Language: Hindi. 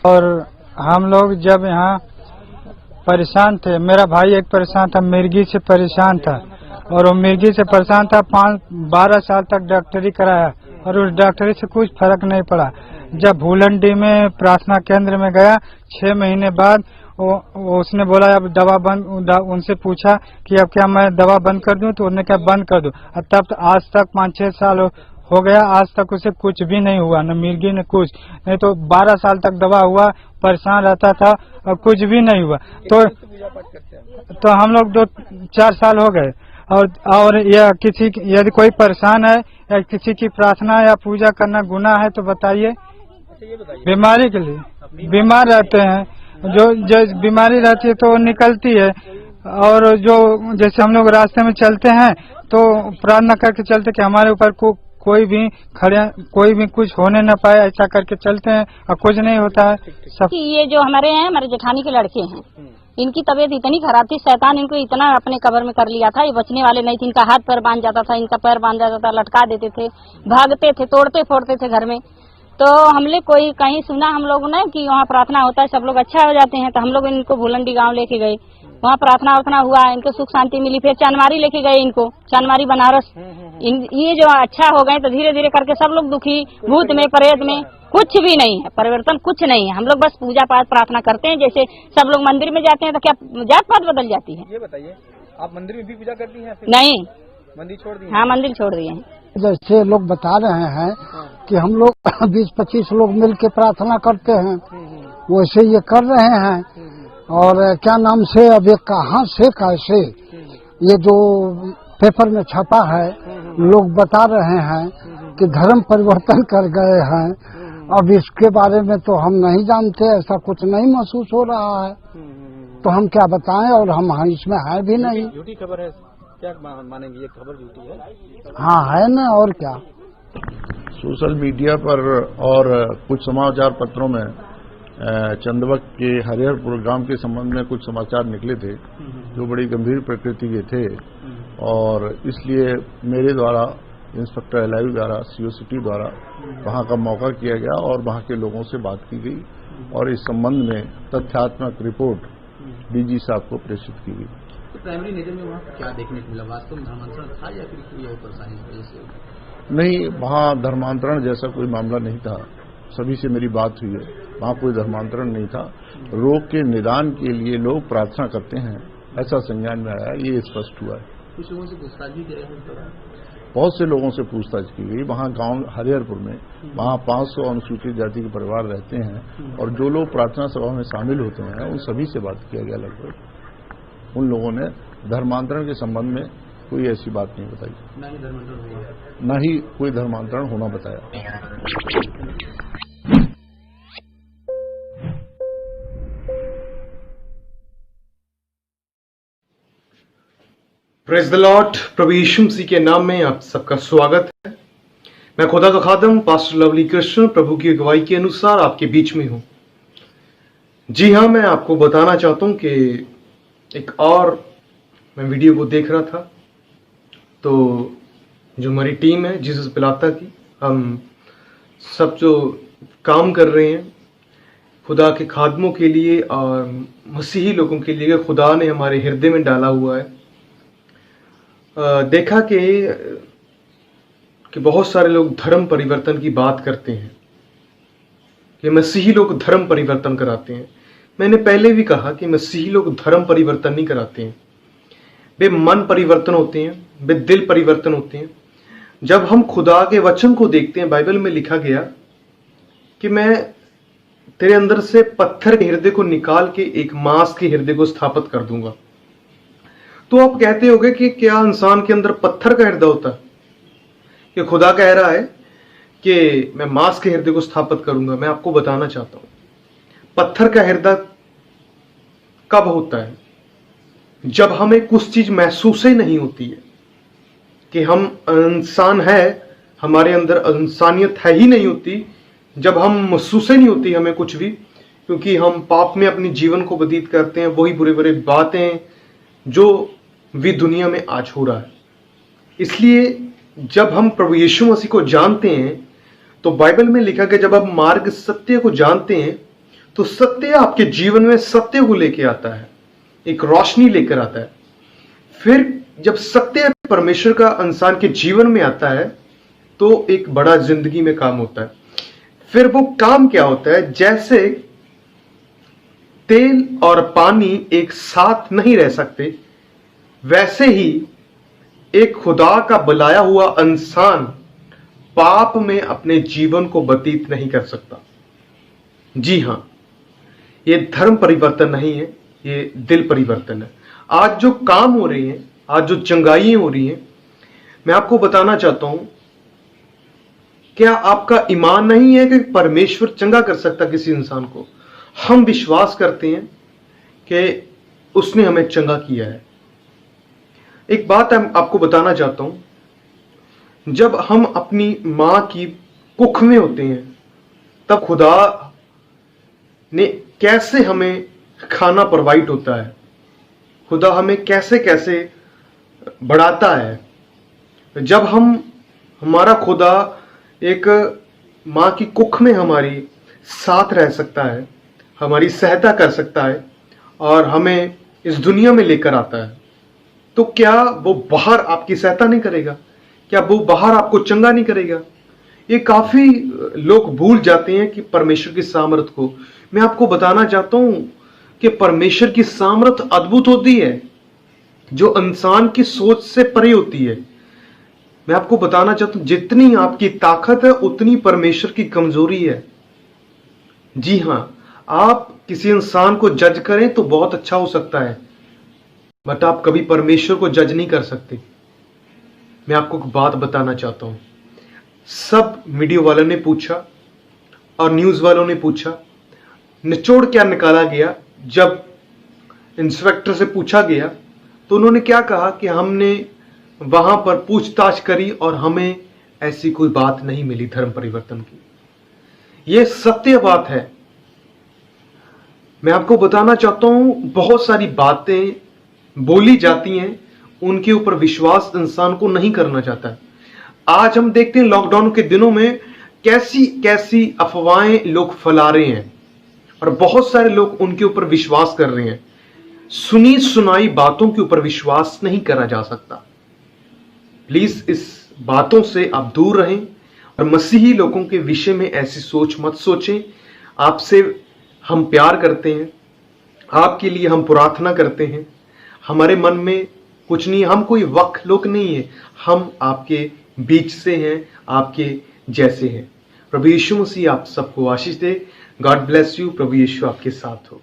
और हम लोग जब यहाँ परेशान थे, मेरा भाई एक परेशान था, मिर्गी से परेशान था, और वो मिर्गी से परेशान था। 12 साल तक डॉक्टरी कराया और उस डॉक्टरी से कुछ फर्क नहीं पड़ा। जब भूलंडी में प्रार्थना केंद्र में गया, 6 महीने बाद उसने बोला अब दवा बंद। उनसे पूछा कि अब क्या मैं दवा बंद कर दूं, तो उन्होंने कहा बंद कर दो। तब तो आज तक 5-6 साल हो गया, आज तक उसे कुछ भी नहीं हुआ, न मिर्गी न कुछ नहीं। तो 12 साल तक दवा हुआ, परेशान रहता था और कुछ भी नहीं हुआ। तो हम लोग 2-4 साल हो गए। और यह यदि कोई परेशान है या किसी की प्रार्थना या पूजा करना गुनाह है तो बताइए। बीमारी के लिए बीमार रहते हैं, जो बीमारी रहती है तो वो निकलती है। और जो जैसे हम लोग रास्ते में चलते हैं तो प्रार्थना करके चलते कि हमारे ऊपर कोई भी कुछ होने न पाए, ऐसा करके चलते हैं और कुछ नहीं होता है। सब ये जो हमारे जेठानी के लड़के हैं, इनकी तबीयत इतनी खराब थी, शैतान इनको इतना अपने कब्र में कर लिया था, ये बचने वाले नहीं थे। इनका हाथ पैर बांध जाता था, इनका पैर बांध जाता था, लटका देते थे, भागते थे, तोड़ते फोड़ते थे घर में। तो हमने कोई कहीं सुना हम लोग ने कि वहाँ प्रार्थना होता है, सब लोग अच्छा हो जाते हैं। तो हम लोग इनको भूलंडी गांव लेके गए, वहाँ प्रार्थना हुआ, इनको सुख शांति मिली। फिर चांदमारी लेके गए इनको, चांदमारी बनारस। ये जो अच्छा हो गए तो धीरे धीरे करके सब लोग दुखी, भूत में प्रेत में कुछ भी नहीं है, परिवर्तन कुछ नहीं है। हम लोग बस पूजा पाठ प्रार्थना करते हैं। जैसे सब लोग मंदिर में जाते हैं तो क्या जात पात बदल जाती है? ये बताइए, आप मंदिर में भी पूजा करती हैं? नहीं, मंदिर छोड़ दी? हाँ, मंदिर छोड़ दिए हैं। जैसे लोग बता रहे हैं कि हम लोग 20-25 लोग मिल के प्रार्थना करते हैं, वैसे ये कर रहे हैं। और क्या नाम से, अब ये कहाँ से कैसे, ये जो पेपर में छपा है, लोग बता रहे हैं कि धर्म परिवर्तन कर गए हैं। अब इसके बारे में तो हम नहीं जानते, ऐसा कुछ नहीं महसूस हो रहा है, तो हम क्या बताएं। और हम इसमें है भी नहीं। झूठी खबर है, क्या मानेंगे? ये खबर झूठी है? हाँ है ना, और क्या। सोशल मीडिया पर और कुछ समाचार पत्रों में चंदवक के हरिहरपुर गांव के संबंध में कुछ समाचार निकले थे जो बड़ी गंभीर प्रकृति के थे, और इसलिए मेरे द्वारा, इंस्पेक्टर एलआईयू द्वारा, सीओ सिटी द्वारा वहां का मौका किया गया और वहां के लोगों से बात की गई और इस संबंध में तथ्यात्मक रिपोर्ट डीजी साहब को प्रेषित की गई। तो प्राइमरी नेचर में वहाँ क्या देखने को मिला? वास्तव में धर्मांतरण था या फिर कोई और परेशानी की वजह से? नहीं, वहाँ धर्मांतरण जैसा कोई मामला नहीं था। सभी से मेरी बात हुई है, वहाँ कोई धर्मांतरण नहीं था। रोग के निदान के लिए लोग प्रार्थना करते हैं, ऐसा संज्ञान में आया, ये स्पष्ट हुआ है। कुछ लोगों से पूछताछ भी की रहे? बहुत से लोगों से पूछताछ की गई। वहाँ गांव हरिहरपुर में वहाँ 500 अनुसूचित जाति के परिवार रहते हैं और जो लोग प्रार्थना सभा में शामिल होते हैं उन सभी से बात किया गया। लगभग उन लोगों ने धर्मांतरण के संबंध में कोई ऐसी बात नहीं बताई, न ही कोई धर्मांतरण होना बताया। Praise the Lord. प्रभु यीशु मसीह के नाम में आप सबका स्वागत है। मैं खुदा का खादम पास्टर लवली कृष्ण प्रभु की अगुवाई के अनुसार आपके बीच में हूं। जी हां, मैं आपको बताना चाहता हूं कि एक और मैं वीडियो को देख रहा था, तो जो हमारी टीम है जीसस पिलाता की, हम सब जो काम कर रहे हैं खुदा के खादमों के लिए और मसीही लोगों के लिए, खुदा ने हमारे हृदय में डाला हुआ है। देखा कि बहुत सारे लोग धर्म परिवर्तन की बात करते हैं कि मसीही लोग धर्म परिवर्तन कराते हैं। मैंने पहले भी कहा कि मसीही लोग धर्म परिवर्तन नहीं कराते हैं, वे मन परिवर्तन होते हैं, वे दिल परिवर्तन होते हैं। जब हम खुदा के वचन को देखते हैं, बाइबल में लिखा गया कि मैं तेरे अंदर से पत्थर के हृदय को निकाल के एक मांस के हृदय को स्थापित कर दूंगा। तो आप कहते होगे कि क्या इंसान के अंदर पत्थर का हृदय होता है? कि खुदा कह रहा है कि मैं मांस के हृदय को स्थापित करूंगा। मैं आपको बताना चाहता हूं, पत्थर का हृदय कब होता है? जब हमें कुछ चीज महसूस ही नहीं होती है कि हम इंसान है, हमारे अंदर इंसानियत है ही नहीं होती। जब हम महसूस ही नहीं होती हमें कुछ भी, क्योंकि हम पाप में अपने जीवन को व्यतीत करते हैं, वही बुरे बुरे बातें जो भी दुनिया में आज हो रहा है। इसलिए जब हम प्रभु यीशु मसीह को जानते हैं, तो बाइबल में लिखा गया जब आप मार्ग सत्य को जानते हैं तो सत्य आपके जीवन में सत्य को लेके आता है, एक रोशनी लेकर आता है। फिर जब सत्य परमेश्वर का इंसान के जीवन में आता है तो एक बड़ा जिंदगी में काम होता है। फिर वो काम क्या होता है, जैसे तेल और पानी एक साथ नहीं रह सकते, वैसे ही एक खुदा का बुलाया हुआ इंसान पाप में अपने जीवन को व्यतीत नहीं कर सकता। जी हां, ये धर्म परिवर्तन नहीं है, ये दिल परिवर्तन है। आज जो काम हो रही हैं, आज जो चंगाइयां हो रही हैं, मैं आपको बताना चाहता हूं, क्या आपका ईमान नहीं है कि परमेश्वर चंगा कर सकता किसी इंसान को? हम विश्वास करते हैं कि उसने हमें चंगा किया है। एक बात आपको बताना चाहता हूं, जब हम अपनी मां की कुख में होते हैं तब खुदा ने कैसे हमें खाना प्रोवाइड होता है, खुदा हमें कैसे कैसे बढ़ाता है। जब हमारा खुदा एक मां की कुख में हमारी साथ रह सकता है, हमारी सहायता कर सकता है और हमें इस दुनिया में लेकर आता है, तो क्या वो बाहर आपकी सहायता नहीं करेगा? क्या वो बाहर आपको चंगा नहीं करेगा? ये काफी लोग भूल जाते हैं कि परमेश्वर की सामर्थ को। मैं आपको बताना चाहता हूं कि परमेश्वर की सामर्थ अद्भुत होती है, जो इंसान की सोच से परे होती है। मैं आपको बताना चाहता हूं, जितनी आपकी ताकत है उतनी परमेश्वर की कमजोरी है। जी हां, आप किसी इंसान को जज करें तो बहुत अच्छा हो सकता है, बट आप कभी परमेश्वर को जज नहीं कर सकते। मैं आपको एक बात बताना चाहता हूं, सब मीडिया वालों ने पूछा और न्यूज वालों ने पूछा, निचोड़ क्या निकाला गया? जब इंस्पेक्टर से पूछा गया तो उन्होंने क्या कहा कि हमने वहां पर पूछताछ करी और हमें ऐसी कोई बात नहीं मिली धर्म परिवर्तन की। यह सत्य बात है। मैं आपको बताना चाहता हूं, बहुत सारी बातें बोली जाती हैं, उनके ऊपर विश्वास इंसान को नहीं करना चाहता है। आज हम देखते हैं लॉकडाउन के दिनों में कैसी कैसी अफवाहें लोग फैला रहे हैं और बहुत सारे लोग उनके ऊपर विश्वास कर रहे हैं। सुनी सुनाई बातों के ऊपर विश्वास नहीं करा जा सकता। प्लीज इस बातों से आप दूर रहें और मसीही लोगों के विषय में ऐसी सोच मत सोचें। आपसे हम प्यार करते हैं, आपके लिए हम प्रार्थना करते हैं। हमारे मन में कुछ नहीं, हम कोई वक्त लोग नहीं है, हम आपके बीच से हैं, आपके जैसे हैं। प्रभु यीशु मसीह आप सबको आशीष दे। God bless you. प्रभु यीशु आपके साथ हो।